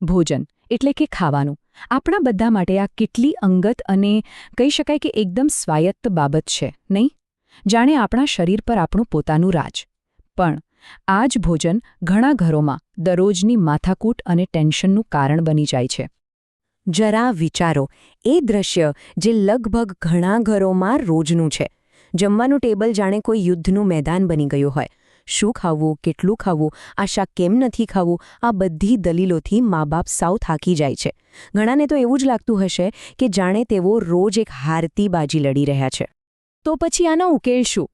ભોજન એટલે કે ખાવાનું આપણા બધા માટે આ કેટલી અંગત અને કહી શકાય કે એકદમ સ્વાયત્ત બાબત છે નહીં? જાણે આપણા શરીર પર આપણું પોતાનું રાજ. પણ આ જ ભોજન ઘણા ઘરોમાં દરરોજની માથાકૂટ અને ટેન્શનનું કારણ બની જાય છે. જરા વિચારો એ દ્રશ્ય જે લગભગ ઘણા ઘરોમાં રોજનું છે. જમવાનું ટેબલ જાણે કોઈ યુદ્ધનું મેદાન બની ગયું હોય. શું ખાવું, કેટલું ખાવું, આ શાક કેમ નથી ખાવું, આ બધી દલીલોથી મા બાપ સાવ થાકી જાય છે. ઘણાને તો એવું જ લાગતું હશે કે જાણે તેઓ રોજ એક હારતી બાજી લડી રહ્યા છે. તો પછી આનો ઉકેલ શું?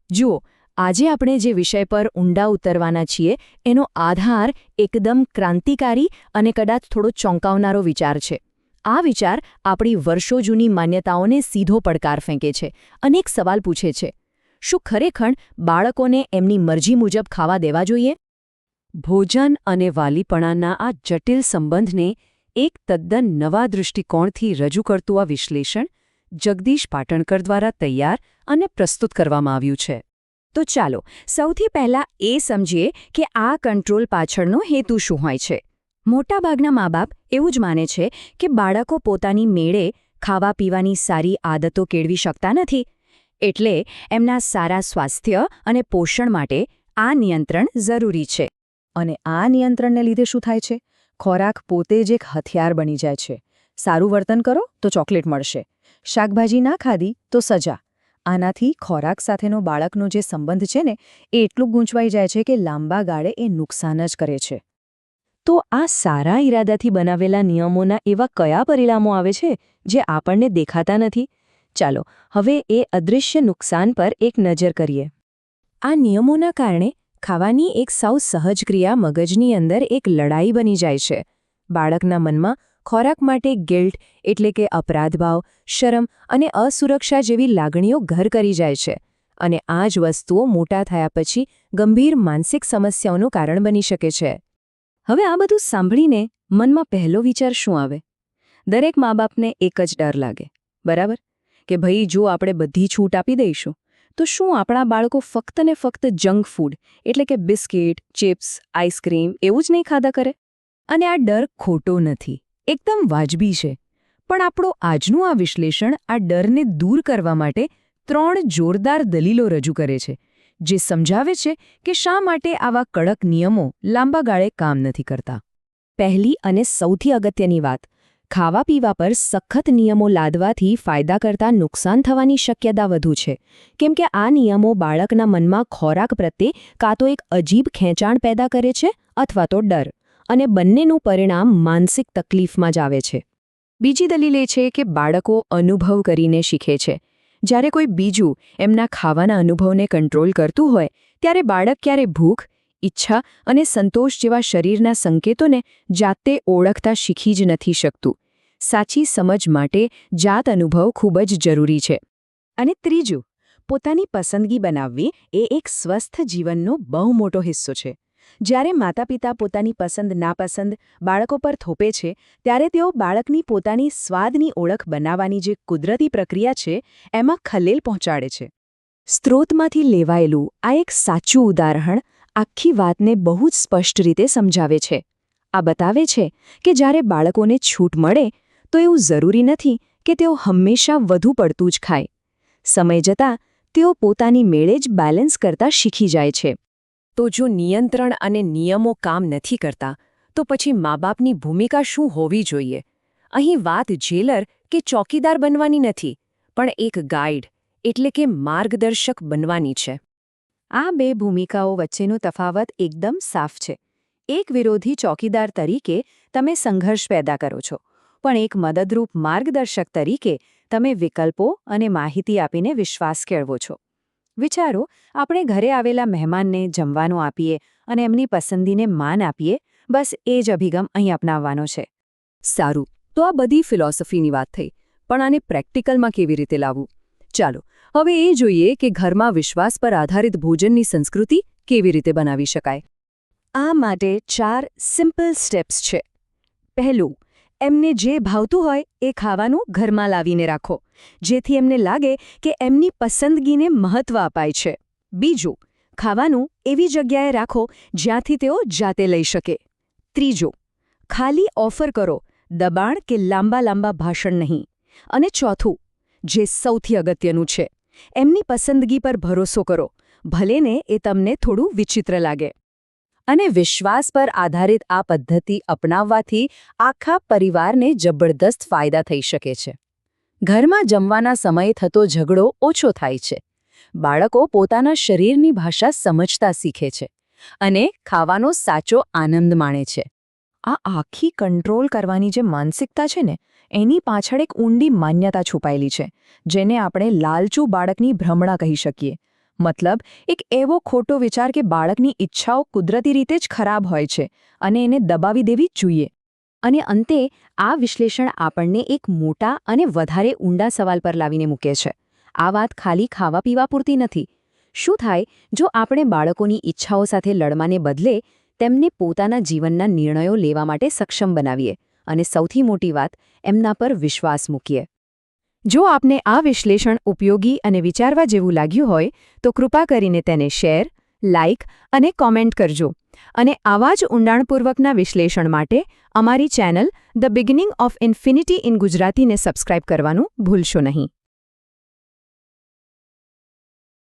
જુઓ, આજે આપણે જે વિષય પર ઊંડા ઉતરવાના છીએ એનો આધાર એકદમ ક્રાંતિકારી અને કદાચ થોડો ચોંકાવનારો વિચાર છે. આ વિચાર આપણી વર્ષો જૂની માન્યતાઓને સીધો પડકાર ફેંકે છે અને એક સવાલ પૂછે છે: શું ખરેખર બાળકોને એમની મરજી મુજબ ખાવા દેવા જોઈએ? ભોજન અને વાલીપણાના આ જટિલ સંબંધને એક તદ્દન નવા દૃષ્ટિકોણથી રજૂ કરતું આ વિશ્લેષણ જગદીશ પાટણકર દ્વારા તૈયાર અને પ્રસ્તુત કરવામાં આવ્યું છે. તો ચાલો સૌથી પહેલાં એ સમજીએ કે આ કંટ્રોલ પાછળનો હેતુ શું હોય છે. મોટાભાગના મા બાપ એવું જ માને છે કે બાળકો પોતાની મેળે ખાવા પીવાની સારી આદતો કેળવી શકતા નથી, એટલે એમના સારા સ્વાસ્થ્ય અને પોષણ માટે આ નિયંત્રણ જરૂરી છે. અને આ નિયંત્રણને લીધે શું થાય છે? ખોરાક પોતે જ એક હથિયાર બની જાય છે. સારું વર્તન કરો તો ચોકલેટ મળશે, શાકભાજી ના ખાધી તો સજા. આનાથી ખોરાક સાથેનો બાળકનો જે સંબંધ છે ને એ એટલું ગૂંચવાઈ જાય છે કે લાંબા ગાળે એ નુકસાન જ કરે છે. તો આ સારા ઈરાદાથી બનાવેલા નિયમોના એવા કયા પરિણામો આવે છે જે આપણને દેખાતા નથી? ચાલો હવે એ અદૃશ્ય નુકસાન પર એક નજર કરીએ. આ નિયમોના કારણે ખાવાની એક સાવ સહજ ક્રિયા મગજની અંદર એક લડાઈ બની જાય છે. બાળકના મનમાં ખોરાક માટે ગિલ્ટ એટલે કે અપરાધભાવ, શરમ અને અસુરક્ષા જેવી લાગણીઓ ઘર કરી જાય છે. અને આ જ વસ્તુઓ મોટા થયા પછી ગંભીર માનસિક સમસ્યાઓનું કારણ બની શકે છે. હવે આ બધું સાંભળીને મનમાં પહેલો વિચાર શું આવે? દરેક મા બાપને એક જ ડર લાગે, બરાબર? કે ભાઈ જો આપણે બધી છૂટ આપી દઈશું તો શું આપણા બાળકો ફક્ત ને ફક્ત જંક ફૂડ એટલે કે બિસ્કિટ, ચિપ્સ, આઈસ્ક્રીમ એવું જ નહીં ખાધા કરે? અને આ ડર ખોટો નથી, એકદમ વાજબી છે. પણ આપણું આજનું આ વિશ્લેષણ આ ડરને દૂર કરવા માટે 3 જોરદાર દલીલો રજૂ કરે છે, જે સમજાવે છે કે શા માટે આવા કડક નિયમો લાંબા ગાળે કામ નથી કરતા. પહેલી અને સૌથી અગત્યની વાત, ખાવા પીવા પર સખત નિયમો લાદવાથી ફાયદા કરતાં નુકસાન થવાની શક્યતા વધુ છે. કેમ કે આ નિયમો બાળકના મનમાં ખોરાક પ્રત્યે કાં તો એક અજીબ ખેંચાણ પેદા કરે છે અથવા તો ડર, અને બંનેનું પરિણામ માનસિક તકલીફમાં જ આવે છે. બીજી દલીલ એ છે કે બાળકો અનુભવ કરીને શીખે છે. જ્યારે કોઈ બીજું એમના ખાવાના અનુભવને કંટ્રોલ કરતું હોય ત્યારે બાળક ક્યારે ભૂખ, ઈચ્છા અને સંતોષ જેવા શરીરના સંકેતોને જાતે ઓળખતા શીખી જ નથી શકતું. સાચી સમજ માટે જાત અનુભવ ખૂબ જ જરૂરી છે. અને ત્રીજું, પોતાની પસંદગી બનાવવી એ એક સ્વસ્થ જીવનનો બહુ મોટો હિસ્સો છે. જ્યારે માતા-પિતા પોતાની પસંદ નાપસંદ બાળકો પર થોપે છે ત્યારે તેઓ બાળકની પોતાની સ્વાદની ઓળખ બનાવવાની જે કુદરતી પ્રક્રિયા છે એમાં ખલેલ પહોંચાડે છે. સ્ત્રોતમાંથી લેવાયેલું આ એક સાચું ઉદાહરણ આખી વાતને બહુ જ સ્પષ્ટ રીતે સમજાવે છે. આ બતાવે છે કે જ્યારે બાળકોને છૂટ મળે તો એવું જરૂરી નથી કે તેઓ હંમેશા વધુ પડતું જ ખાય. સમય જતાં તેઓ પોતાની મેળે જ બેલેન્સ કરતા શીખી જાય છે. તો જો નિયંત્રણ અને નિયમો કામ નથી કરતા તો પછી મા બાપની ભૂમિકા શું હોવી જોઈએ? અહીં વાત જેલર કે ચોકીદાર બનવાની નથી, પણ એક ગાઈડ એટલે કે માર્ગદર્શક બનવાની છે. આ બે ભૂમિકાઓ વચ્ચેનો તફાવત એકદમ સાફ છે. એક વિરોધી ચોકીદાર તરીકે તમે સંઘર્ષ પેદા કરો છો, પણ એક મદદરૂપ માર્ગદર્શક તરીકે તમે વિકલ્પો અને માહિતી આપીને વિશ્વાસ કેળવો છો. વિચારો, આપણે ઘરે આવેલા મહેમાનને જમવાનું આપીએ અને એમની પસંદગીને માન આપીએ, બસ એ જ અભિગમ અહીં અપનાવવાનો છે. સારું, તો આ બધી ફિલોસોફીની વાત થઈ, પણ આને પ્રેક્ટિકલમાં કેવી રીતે લાવવું? ચાલો હવે એ જોઈએ કે ઘરમાં વિશ્વાસ પર આધારિત ભોજનની સંસ્કૃતિ કેવી રીતે બનાવી શકાય. આ માટે 4 સિમ્પલ સ્ટેપ્સ છે. પહેલું, એમને જે ભાવતું હોય એ ખાવાનું ઘરમાં લાવીને રાખો, જેથી એમને લાગે કે એમની પસંદગીને મહત્વ અપાય છે. બીજું, ખાવાનું એવી જગ્યાએ રાખો જ્યાંથી તેઓ જાતે લઈ શકે. ત્રીજું, ખાલી ઓફર કરો, દબાણ કે લાંબા લાંબા ભાષણ નહીં. અને ચોથું, જે સૌથી અગત્યનું છે, એમની પસંદગી પર ભરોસો કરો, ભલેને એ તમને થોડું વિચિત્ર લાગે. અને વિશ્વાસ પર આધારિત આ પદ્ધતિ અપનાવવાથી આખા પરિવારને જબરદસ્ત ફાયદા થઈ શકે છે. ઘરમાં જમવાના સમયે થતો ઝઘડો ઓછો થાય છે. બાળકો પોતાના શરીરની ભાષા સમજતા શીખે છે અને ખાવાનો સાચો આનંદ માણે છે. આ આખી કંટ્રોલ કરવાની જે માનસિકતા છે ને, એની પાછળ એક ઊંડી માન્યતા છુપાયેલી છે, જેને આપણે લાલચુ બાળકની ભ્રમણા કહી શકીએ. મતલબ, એક એવો ખોટો વિચાર કે બાળકની ઈચ્છાઓ કુદરતી રીતે જ ખરાબ હોય છે અને એને દબાવી દેવી જ જોઈએ. અને અંતે આ વિશ્લેષણ આપણને એક મોટા અને વધારે ઊંડા સવાલ પર લાવીને મૂકે છે. આ વાત ખાલી ખાવા પીવા પૂરતી નથી. શું થાય જો આપણે બાળકોની ઈચ્છાઓ સાથે લડવાને બદલે તેમને પોતાના જીવનના નિર્ણયો લેવા માટે સક્ષમ બનાવીએ અને સૌથી મોટી વાત, એમના પર વિશ્વાસ મૂકીએ? જો આપને આ વિશ્લેષણ ઉપયોગી અને વિચારવા જેવું લાગ્યું હોય તો કૃપા કરીને તેને શેર, લાઇક અને કોમેન્ટ કરજો. અને આવા જ ઊંડાણપૂર્વકના વિશ્લેષણ માટે અમારી channel the beginning of infinity in ગુજરાતીને સબસ્ક્રાઇબ કરવાનું ભૂલશો નહીં.